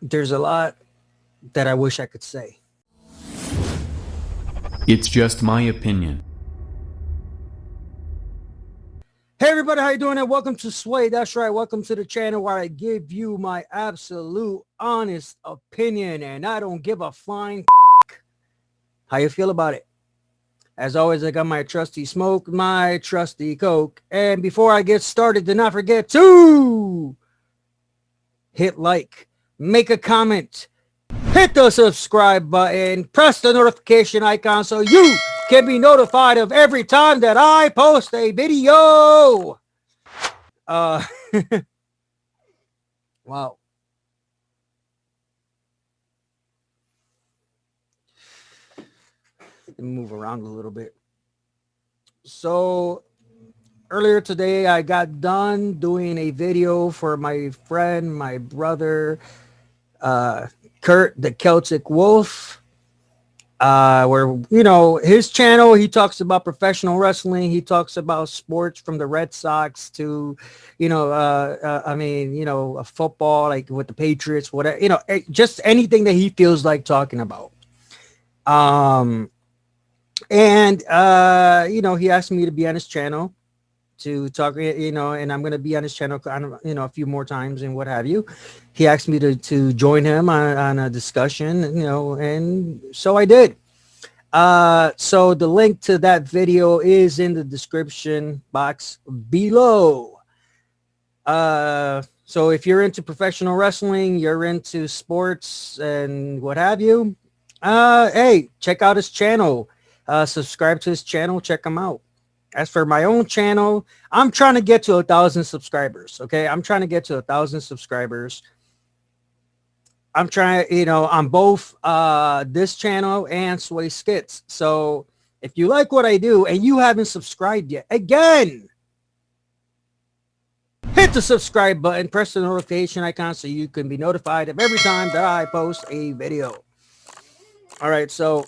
There's a lot that I wish I could say. It's just my opinion. Hey everybody, how you doing? And welcome to Sway. That's right. Welcome to the channel where I give you my absolute honest opinion, and I don't give a flying how you feel about it. As always, I got my trusty smoke, my trusty Coke. And before I get started, do not forget to hit like, make a comment, hit the subscribe button, press the notification icon so you can be notified of every time that I post a video. Uh, wow. Let me move around a little bit. So earlier today, I got done doing a video for my friend, my brother, Kurt, the Celtic Wolf. Where his channel, he talks about professional wrestling, he talks about sports from the Red Sox to football, like with the Patriots, whatever, just anything that he feels like talking about. And he asked me to be on his channel to talk, and I'm going to be on his channel, a few more times and what have you. He asked me to join him on a discussion, and so I did. So the link to that video is in the description box below. So if you're into professional wrestling, you're into sports and what have you, hey, check out his channel. Subscribe to his channel, check him out. As for my own channel, I'm trying to get to 1,000 subscribers. Okay, I'm trying to get to 1,000 subscribers. I'm trying, on both this channel and Sway Skits. So if you like what I do and you haven't subscribed yet, again, hit the subscribe button, press the notification icon so you can be notified of every time that I post a video. All right, so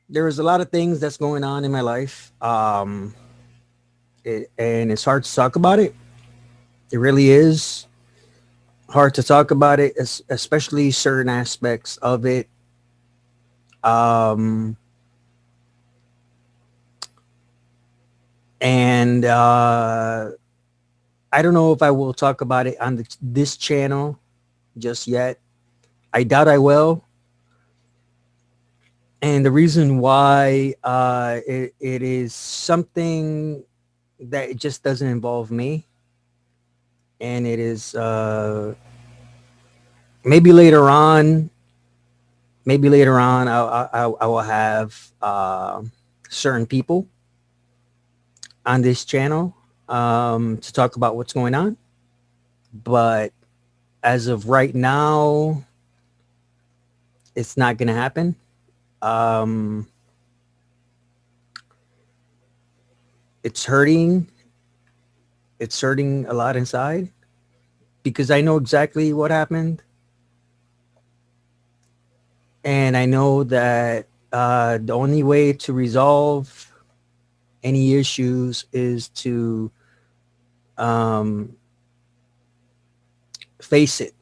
there is a lot of things that's going on in my life. And it's hard to talk about it. It really is hard to talk about it, especially certain aspects of it. Um, and I don't know if I will talk about it on this channel just yet. I doubt I will. And the reason why it is something that it just doesn't involve me. And it is maybe later on, I will have certain people on this channel to talk about what's going on. But as of right now, it's not going to happen. It's hurting. It's hurting a lot inside because I know exactly what happened. And I know that the only way to resolve any issues is to face it,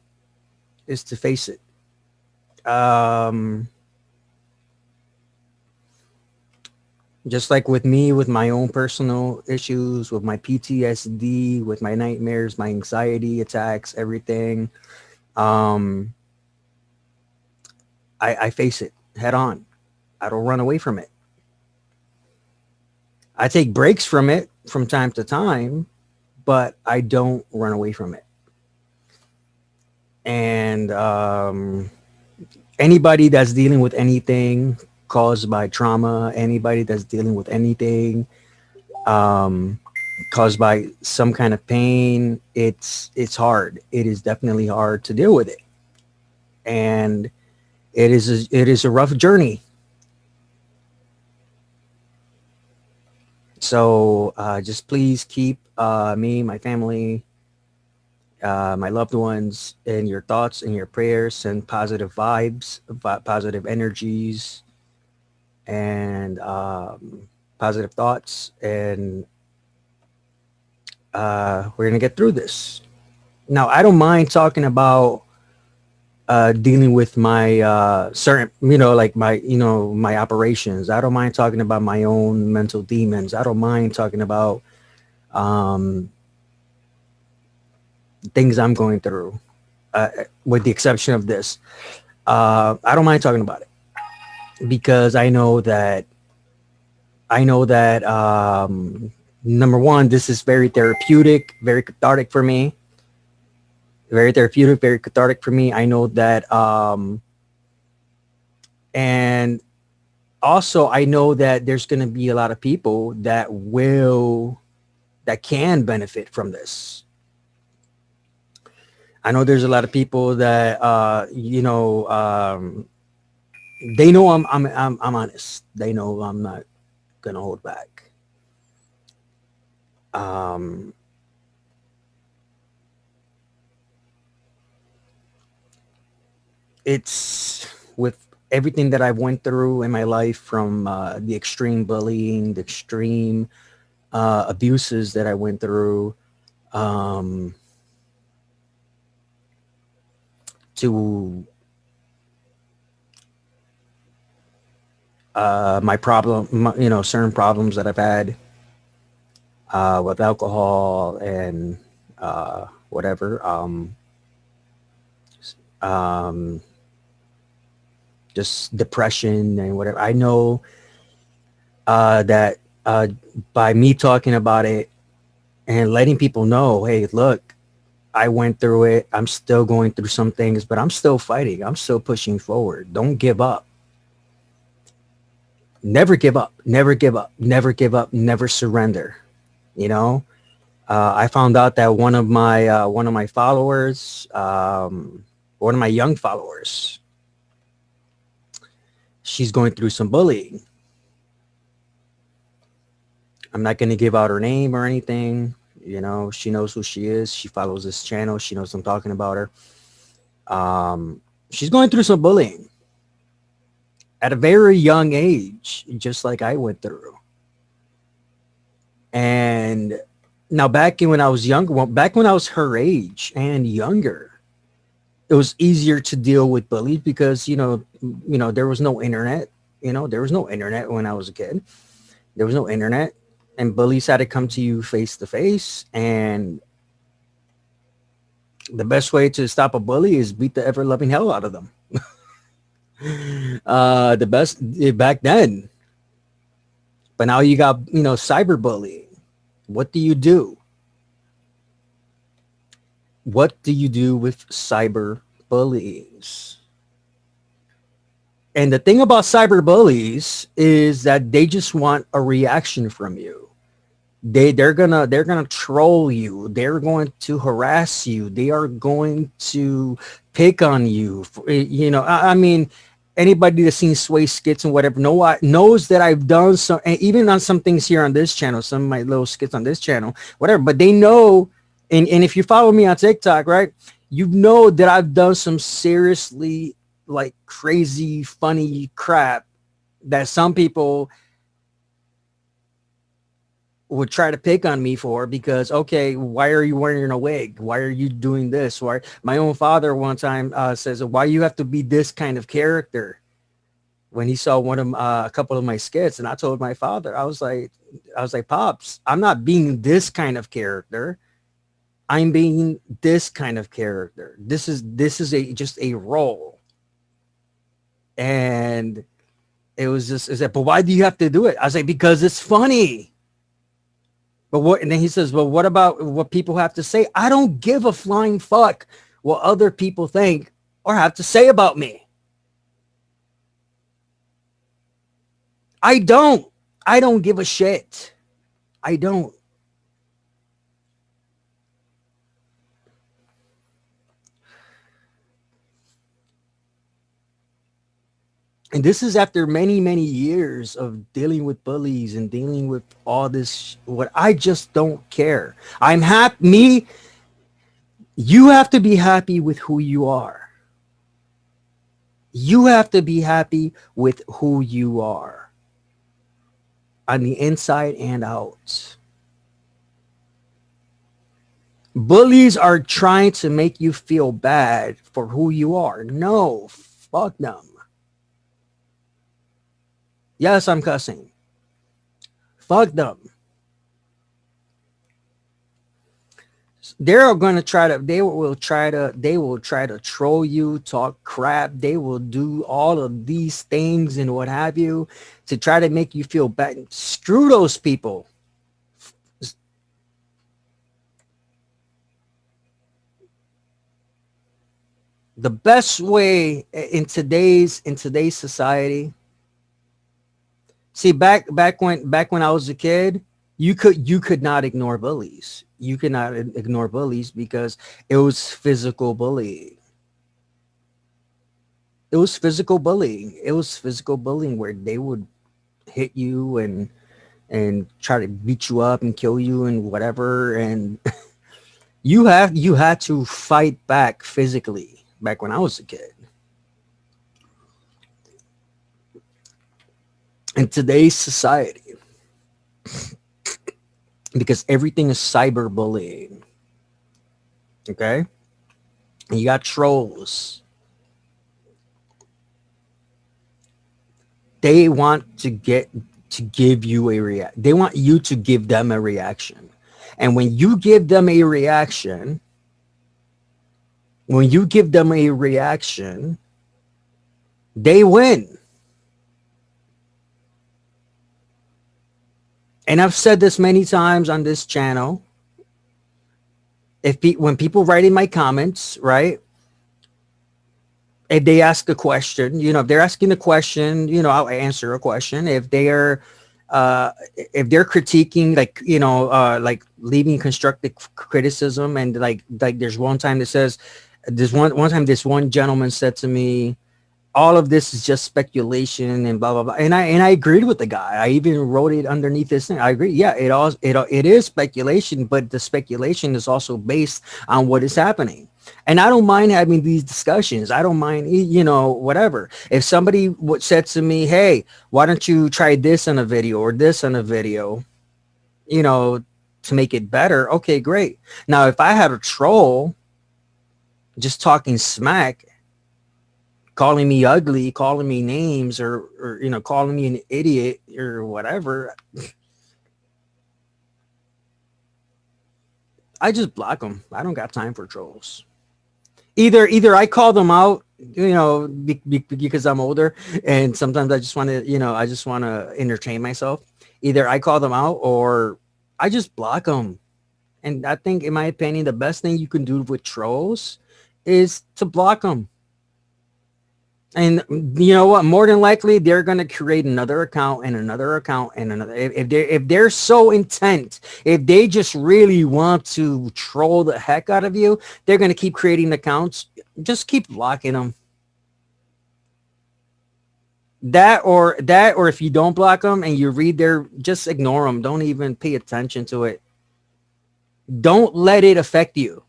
just like with me, with my own personal issues, with my PTSD, with my nightmares, my anxiety attacks, everything. I face it head on. I don't run away from it. I take breaks from it from time to time, but I don't run away from it. And anybody that's dealing with anything caused by trauma, anybody that's dealing with anything caused by some kind of pain, it's hard. It is definitely hard to deal with it. And it is a rough journey. So just please keep me, my family, my loved ones in your thoughts and your prayers, and positive vibes, positive energies, and positive thoughts. And We're gonna get through this. Now, I don't mind talking about dealing with my certain, like my, my operations. I don't mind talking about my own mental demons. I don't mind talking about um, things I'm going through, with the exception of this. I don't mind talking about it because I know that number one, this is very therapeutic, very cathartic for me. Very therapeutic, very cathartic for me. I know that, and also I know that there's going to be a lot of people that can benefit from this. I know there's a lot of people that, they know I'm honest. They know I'm not gonna hold back. Um, it's with everything that I went through in my life, from the extreme bullying, the extreme abuses that I went through, um, to my problem, certain problems that I've had with alcohol and whatever, um, just depression and whatever. I know that by me talking about it and letting people know, hey, look, I went through it. I'm still going through some things, but I'm still fighting. I'm still pushing forward. Don't give up. Never give up. Never give up. Never give up. Never surrender. You know, I found out that one of my followers, one of my young followers, she's going through some bullying. I'm not going to give out her name or anything. She knows who she is. She follows this channel. She knows I'm talking about her. She's going through some bullying at a very young age, just like I went through. And now, when I was younger, back when I was her age and younger, it was easier to deal with bullies because there was no internet. There was no internet when I was a kid. There was no internet, and bullies had to come to you face to face. And the best way to stop a bully is beat the ever loving hell out of them. The best back then. But now you got, cyberbullying. What do you do? What do you do with cyberbullies? And the thing about cyberbullies is that they just want a reaction from you. They're gonna troll you. They're going to harass you. They are going to pick on you. I mean, anybody that's seen Sway skits and whatever knows that I've done some, and even on some things here on this channel, some of my little skits on this channel, whatever. But they know, and if you follow me on TikTok, right, you know that I've done some seriously like crazy funny crap that some people would try to pick on me for, because, okay, why are you wearing a wig? Why are you doing this? Why? My own father one time says, why you have to be this kind of character, when he saw a couple of my skits. And I told my father, I was like, Pops, I'm not being this kind of character. I'm being this kind of character. This is just a role. And it was just, is that, but why do you have to do it? I was like, because it's funny. But what? And then he says, well, what about what people have to say? I don't give a flying fuck what other people think or have to say about me. I don't give a shit. I don't. And this is after many, many years of dealing with bullies and dealing with all this. What I just don't care. I'm happy. You have to be happy with who you are. You have to be happy with who you are on the inside and out. Bullies are trying to make you feel bad for who you are. No, fuck them. Yes, I'm cussing. Fuck them. They're going to try to, they will try to troll you, talk crap. They will do all of these things and what have you to try to make you feel bad. Screw those people. The best way in today's society. See, back when I was a kid, you could not ignore bullies. You could not ignore bullies because it was physical bullying. It was physical bullying. It was physical bullying where they would hit you and try to beat you up and kill you and whatever. And you had to fight back physically back when I was a kid. In today's society, because everything is cyberbullying. Okay? And you got trolls. They want to give you a react. They want you to give them a reaction. And when you give them a reaction, they win. And I've said this many times on this channel. When people write in my comments, right? If they ask a question, if they're asking a question, I'll answer a question. If they're critiquing, like leaving constructive criticism, and like there's one time that says, this one gentleman said to me, all of this is just speculation and blah blah blah, and I agreed with the guy. I even wrote it underneath this thing. I agree. Yeah, it is speculation, but the speculation is also based on what is happening. And I don't mind having these discussions. I don't mind, whatever. If somebody said to me, hey, why don't you try this on a video or this on a video, to make it better? Okay, great. Now, if I had a troll just talking smack, calling me ugly, calling me names, or calling me an idiot or whatever, I just block them. I don't got time for trolls. Either I call them out, because I'm older, and sometimes I just want to entertain myself. Either I call them out or I just block them. And I think, in my opinion, the best thing you can do with trolls is to block them. And you know what? More than likely, they're gonna create another account and another account and another. If they're so intent, if they just really want to troll the heck out of you, they're gonna keep creating accounts. Just keep blocking them. Or if you don't block them and you read just ignore them. Don't even pay attention to it. Don't let it affect you.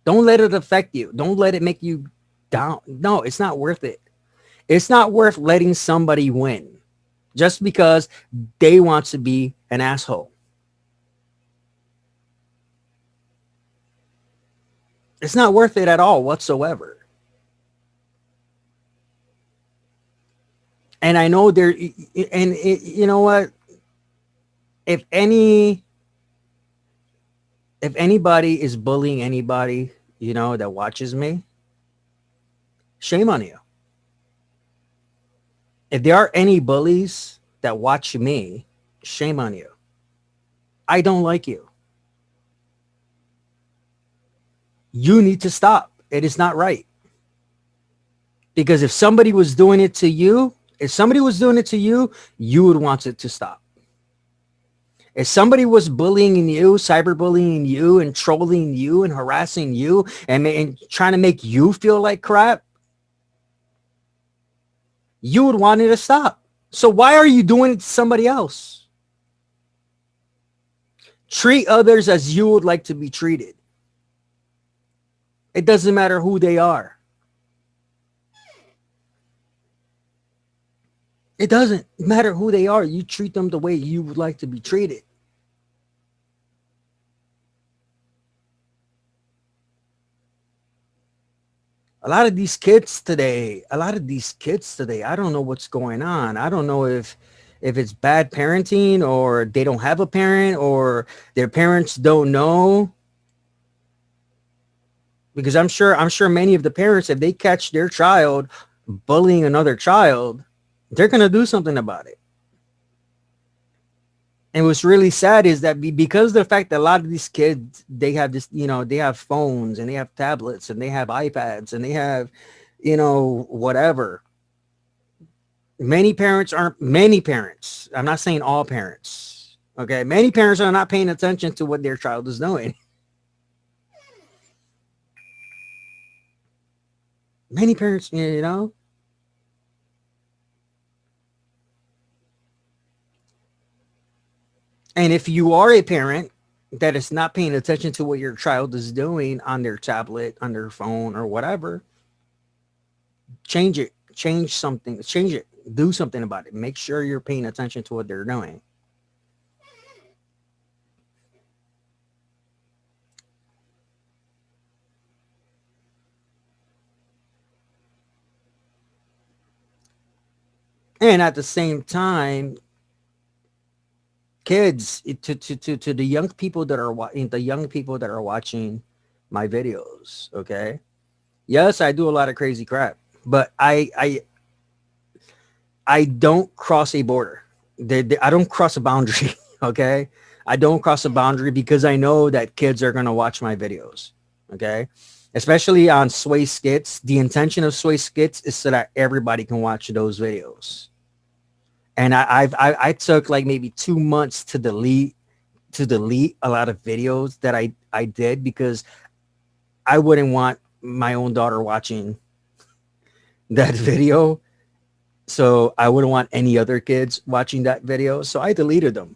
Don't let it affect you. Don't let it make you down. No, it's not worth it. It's not worth letting somebody win just because they want to be an asshole. It's not worth it at all whatsoever. And I know you know what? If anybody is bullying anybody, that watches me, shame on you. If there are any bullies that watch me, shame on you. I don't like you. You need to stop. It is not right. Because if somebody was doing it to you, you would want it to stop. If somebody was bullying you, cyberbullying you, and trolling you and harassing you and trying to make you feel like crap, you would want it to stop. So why are you doing it to somebody else? Treat others as you would like to be treated. It doesn't matter who they are. It doesn't matter who they are. You treat them the way you would like to be treated. A lot of these kids today, I don't know what's going on. I don't know if it's bad parenting, or they don't have a parent, or their parents don't know. Because I'm sure many of the parents, if they catch their child bullying another child, they're going to do something about it. And what's really sad is that because of the fact that a lot of these kids, they have this, they have phones and they have tablets and they have iPads and they have, whatever. Many parents, I'm not saying all parents. Okay. Many parents are not paying attention to what their child is doing. Many parents, and if you are a parent that is not paying attention to what your child is doing on their tablet, on their phone, or whatever, change it, change something, change it, do something about it. Make sure you're paying attention to what they're doing. And at the same time, kids, to the young people that are watching my videos, okay? Yes, I do a lot of crazy crap, but I don't cross a border. I don't cross a boundary. Okay. I don't cross a boundary because I know that kids are going to watch my videos. Okay. Especially on Sway Skits. The intention of Sway Skits is so that everybody can watch those videos. And I took like maybe 2 months to delete a lot of videos that I did because I wouldn't want my own daughter watching that video. So I wouldn't want any other kids watching that video. So I deleted them.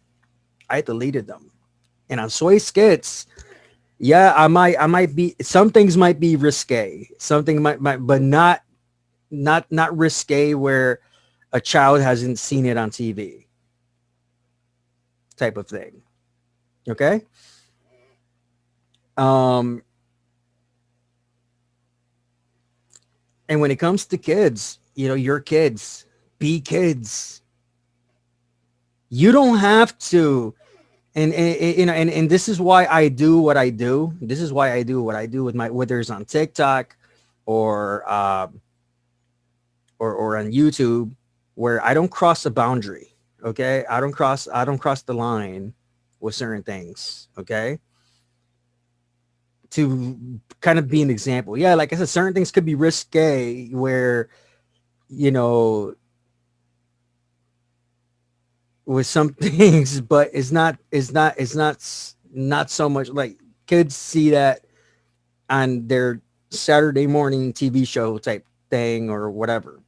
And on Soy Skits, yeah, I might be, some things might be risque. Something might but not risque where a child hasn't seen it on TV type of thing. Okay. Um, and when it comes to kids, your kids, be kids. You don't have to, and this is why I do what I do. This is why I do what I do with my, whether it's on TikTok or or on YouTube, where I don't cross a boundary. Okay, I don't cross the line with certain things. Okay, to kind of be an example. Yeah, like I said, certain things could be risque where you know with some things, but it's not so much like kids see that on their Saturday morning TV show type thing or whatever.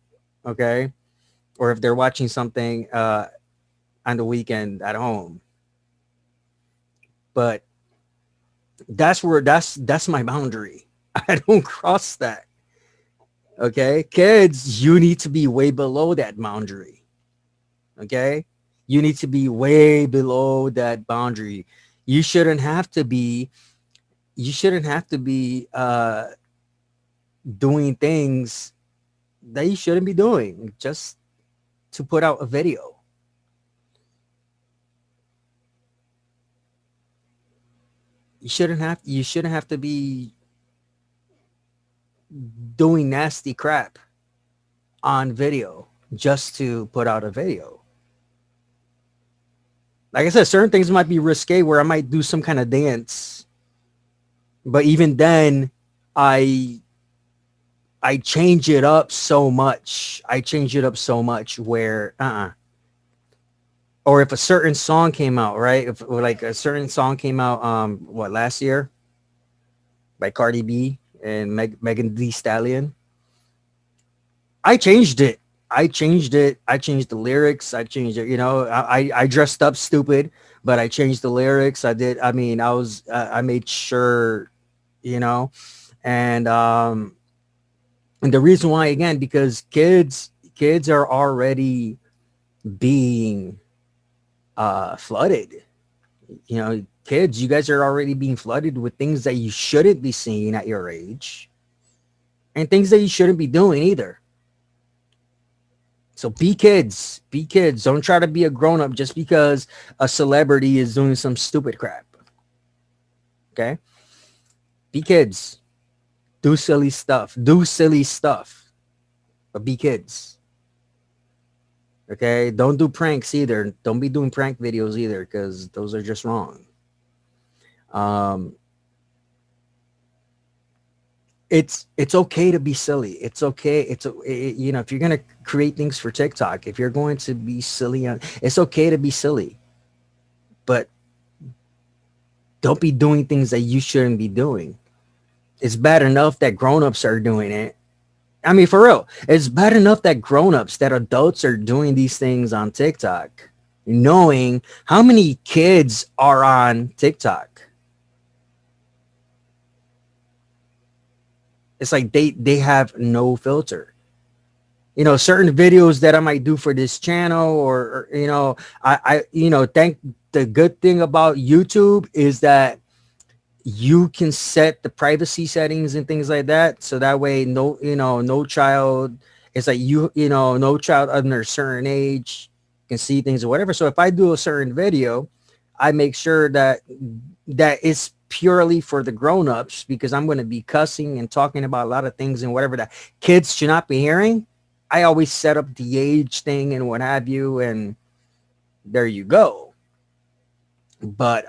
Okay. Or if they're watching something on the weekend at home. But that's my boundary. I don't cross that. Okay. Kids, you need to be way below that boundary. Okay. You need to be way below that boundary. You shouldn't have to be you shouldn't have to be doing things that you shouldn't be doing just to put out a video. You shouldn't have to be doing nasty crap on video just to put out a video. Like I said, certain things might be risque where I might do some kind of dance, but even then I I change it up so much. I change it up so much where or if a certain song came out, right? If like a certain song came out what, last year by Cardi B and Megan Thee Stallion, I changed it. I changed the lyrics. I changed it. I dressed up stupid, but I changed the lyrics. I did. I mean, I made sure, you know, and and the reason why, again, because kids are already being flooded. Kids, you guys are already being flooded with things that you shouldn't be seeing at your age. and things that you shouldn't be doing either. So be kids. Be kids. Don't try to be a grown up just because a celebrity is doing some stupid crap. Okay? Be kids. Do silly stuff. Do silly stuff. But be kids. Okay? Don't do pranks either. Don't be doing prank videos either, because those are just wrong. It's okay to be silly. It's okay. You know, if you're gonna create things for TikTok, if you're going to be silly on, it's okay to be silly, but don't be doing things that you shouldn't be doing. It's bad enough that grown-ups are doing it. I mean, for real, it's bad enough that grown-ups, that adults are doing these things on TikTok, knowing how many kids are on TikTok. It's like they have no filter. You know, certain videos that I might do for this channel, or you know, thank the good thing about YouTube is that you can set the privacy settings and things like that, so that way no child, it's like no child under a certain age can see things or whatever. So if I do a certain video, I make sure that it's purely for the grown-ups, because I'm going to be cussing and talking about a lot of things and whatever that kids should not be hearing. I always set up the age thing and what have you, and there you go. But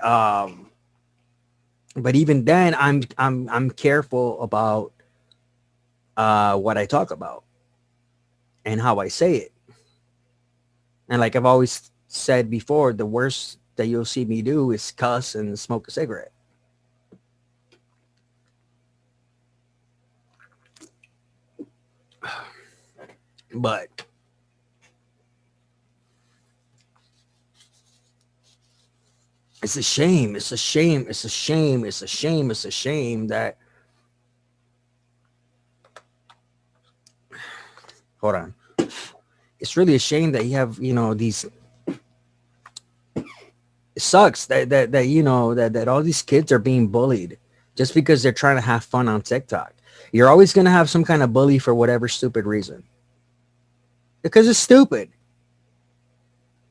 even then, I'm careful about what I talk about and how I say it. And like I've always said before, the worst that you'll see me do is cuss and smoke a cigarette. But it's a shame. It's a shame. It's a shame. It's a shame. It's a shame that. Hold on. It's really a shame that you have, these. It sucks that all these kids are being bullied just because they're trying to have fun on TikTok. You're always going to have some kind of bully for whatever stupid reason. Because it's stupid.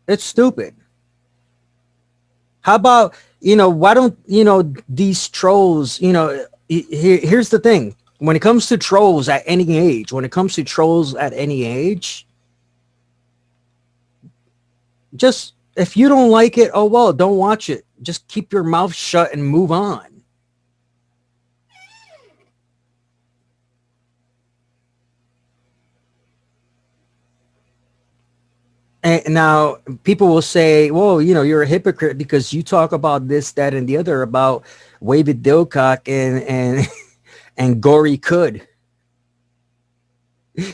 It's stupid. How about, why don't, these trolls, here's the thing. When it comes to trolls at any age, just, if you don't like it, oh, well, don't watch it. Just keep your mouth shut and move on. And now people will say, well, you're a hypocrite because you talk about this, that, and the other about Wavid Dilcock and and Gory Could.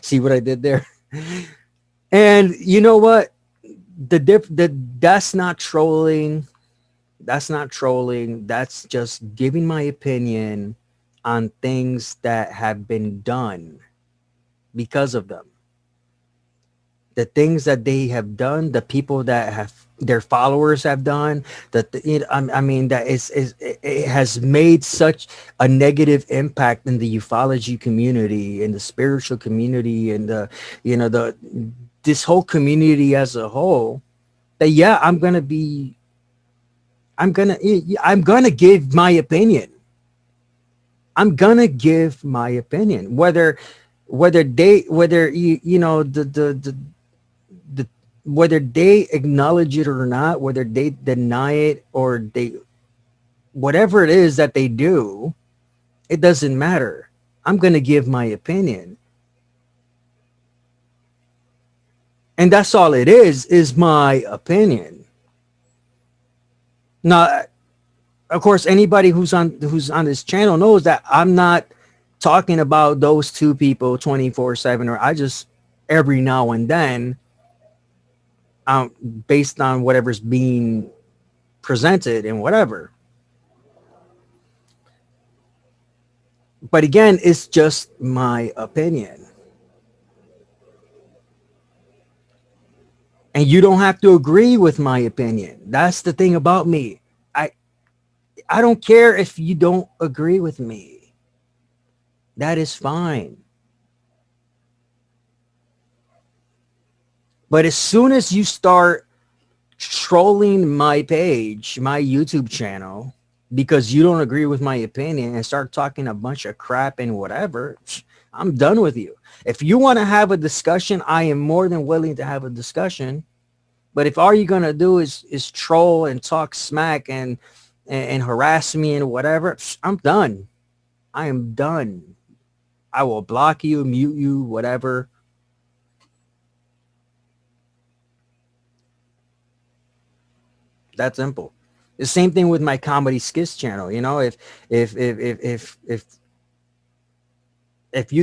See what I did there? And you know what? That's not trolling. That's not trolling. That's just giving my opinion on things that have been done because of them. The things that they have done, the people that have their followers have done, I mean, that it has made such a negative impact in the ufology community, in the spiritual community, and this whole community as a whole, that yeah, I'm gonna give my opinion. I'm gonna give my opinion, whether whether they acknowledge it or not, whether they deny it or whatever it is that they do, it doesn't matter. I'm going to give my opinion. And that's all it is my opinion. Now, of course, anybody who's on this channel knows that I'm not talking about those two people 24/7, or I just every now and then, based on whatever's being presented and whatever. But again, it's just my opinion. And you don't have to agree with my opinion. That's the thing about me. I don't care if you don't agree with me. That is fine. But as soon as you start trolling my page, my YouTube channel, because you don't agree with my opinion and start talking a bunch of crap and whatever, I'm done with you. If you want to have a discussion, I am more than willing to have a discussion. But if all you're gonna do is troll and talk smack and harass me and whatever, I'm done. I am done. I will block you, mute you, whatever. That's simple. The same thing with my comedy skits channel. You know, if you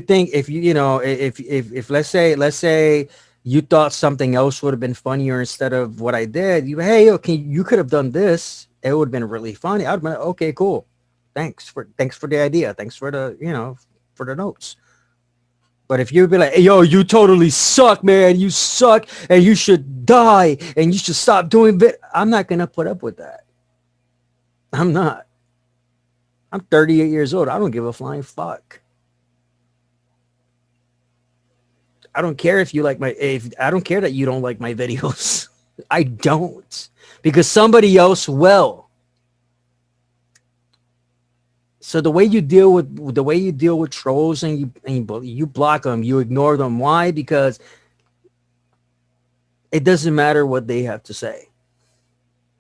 think if you you know if let's say you thought something else would have been funnier instead of what I did, hey, okay, you could have done this. It would have been really funny. I'd have been okay, cool. Thanks for the idea. Thanks for the for the notes. But if you'd be like, hey, yo, you totally suck, man. You suck and you should die and you should stop doing it. I'm not gonna put up with that. I'm not. I'm 38 years old. I don't give a flying fuck. I don't care if you like my if I don't care that you don't like my videos. I don't. Because somebody else will. So the way you deal with trolls and you block them, you ignore them. Why? Because it doesn't matter what they have to say.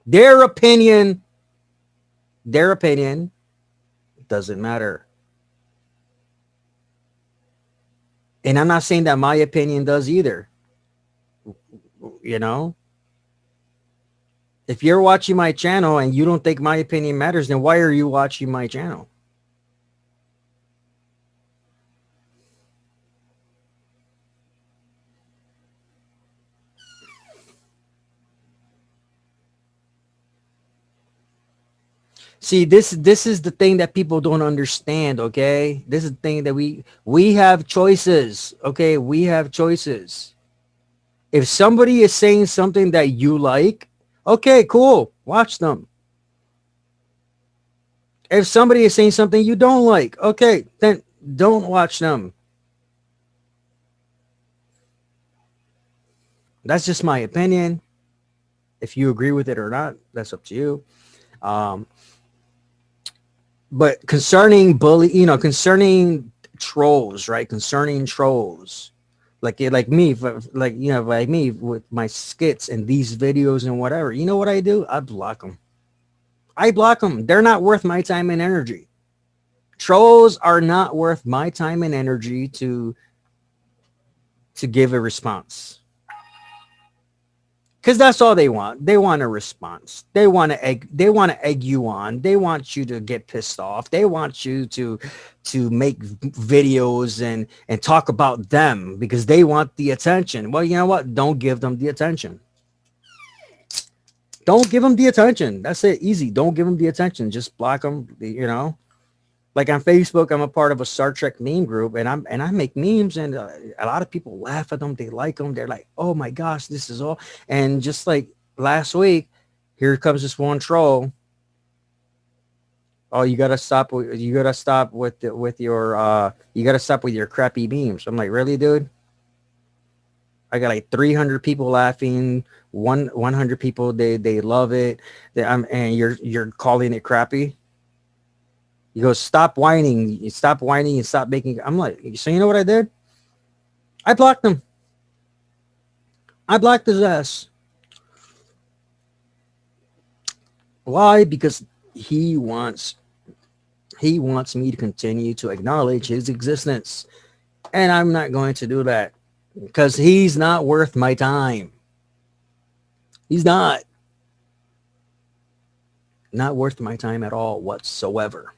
Their opinion doesn't matter. And I'm not saying that my opinion does either. You know, if you're watching my channel and you don't think my opinion matters, then why are you watching my channel? See, this is the thing that people don't understand, okay? This is the thing that we have choices, okay? We have choices. If somebody is saying something that you like, okay, cool. Watch them. If somebody is saying something you don't like, okay, then don't watch them. That's just my opinion. If you agree with it or not, that's up to you. Um, but concerning concerning trolls, right? Concerning trolls, like me, like me with my skits and these videos and whatever. You know what I do? I block them. I block them. They're not worth my time and energy. Trolls are not worth my time and energy to give a response. Because that's all they want. They want a response. They want to egg you on. They want you to get pissed off. They want you to make videos and talk about them because they want the attention. Well, you know what? Don't give them the attention. Don't give them the attention. That's it. Easy. Don't give them the attention. Just block them, Like on Facebook, I'm a part of a Star Trek meme group, and I make memes, and a lot of people laugh at them. They like them. They're like, "Oh my gosh, this is all." And just like last week, here comes this one troll. Oh, you gotta stop with your you gotta stop with your crappy memes. I'm like, really, dude? I got like 300 people laughing, 100 people they love it. And you're calling it crappy. He goes, stop whining. You stop whining and stop making. I'm like, so you know what I did? I blocked him. I blocked his ass. Why? Because he wants me to continue to acknowledge his existence. And I'm not going to do that because he's not worth my time. He's not worth my time at all whatsoever.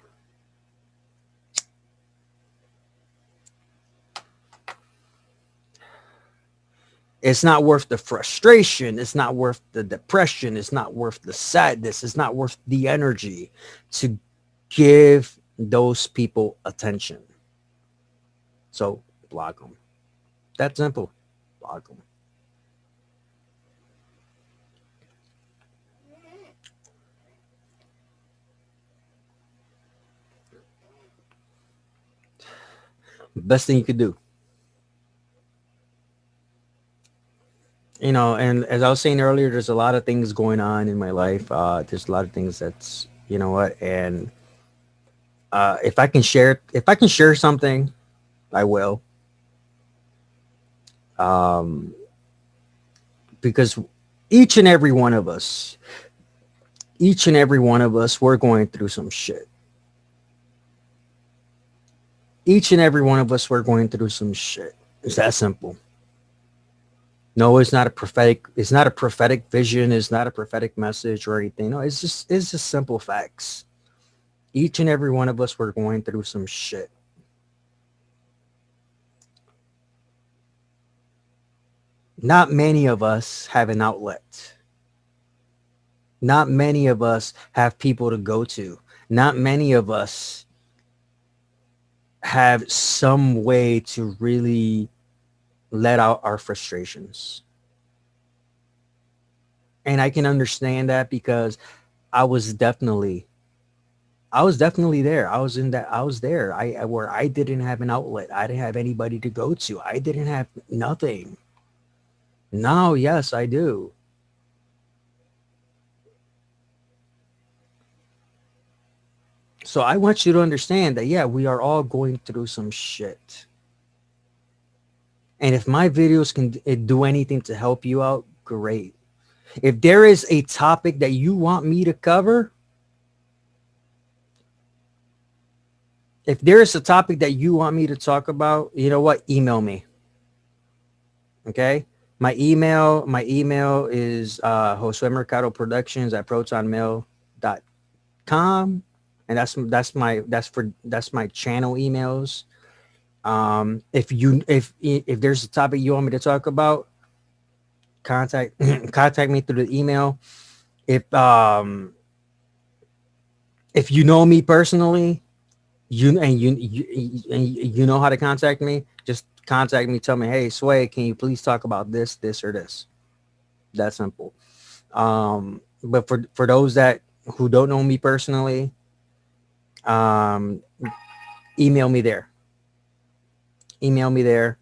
It's not worth the frustration. It's not worth the depression. It's not worth the sadness. It's not worth the energy to give those people attention. So block them. That simple. Block them. Best thing you could do. you know, and as I was saying earlier, there's a lot of things going on in my life. There's a lot of things that's, you know what, and if I can share something, I will. Um, because each and every one of us, each and every one of us, we're going through some shit. Each and every one of us, we're going through some shit. It's that simple. No, it's not a prophetic. It's not a prophetic vision. It's not a prophetic message or anything. No, it's just simple facts. Each and every one of us, we're going through some shit. Not many of us have an outlet. Not many of us have people to go to. Not many of us have some way to really let out our frustrations. And I can understand that because I was definitely I was definitely there. I was there. Where I didn't have an outlet. I didn't have anybody to go to. I didn't have nothing. Now, yes, I do. So I want you to understand that, yeah, we are all going through some shit. And if my videos can do anything to help you out, great. If there is a topic that you want me to cover, if there is a topic that you want me to talk about, you know what? Email me. Okay. My email is JosueMercadoProductions at protonmail.com. And that's my channel emails. If there's a topic you want me to talk about, contact contact me through the email. If you know me personally, you know how to contact me, just contact me. Tell me, hey, Sway, can you please talk about this, or this? That simple. But for those that who don't know me personally, um, email me there. Email me there.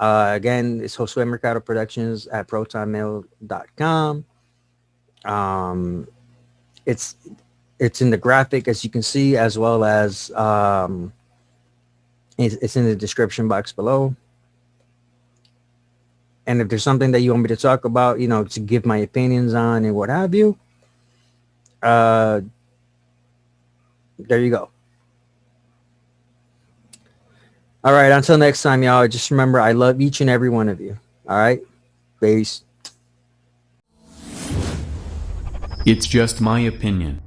Again, it's Josue Mercado Productions at protonmail.com. It's it's in the graphic, as you can see, as well as it's in the description box below. And if there's something that you want me to talk about, you know, to give my opinions on and what have you, uh, there you go. All right. Until next time, y'all. Just remember, I love each and every one of you. All right. Peace. It's just my opinion.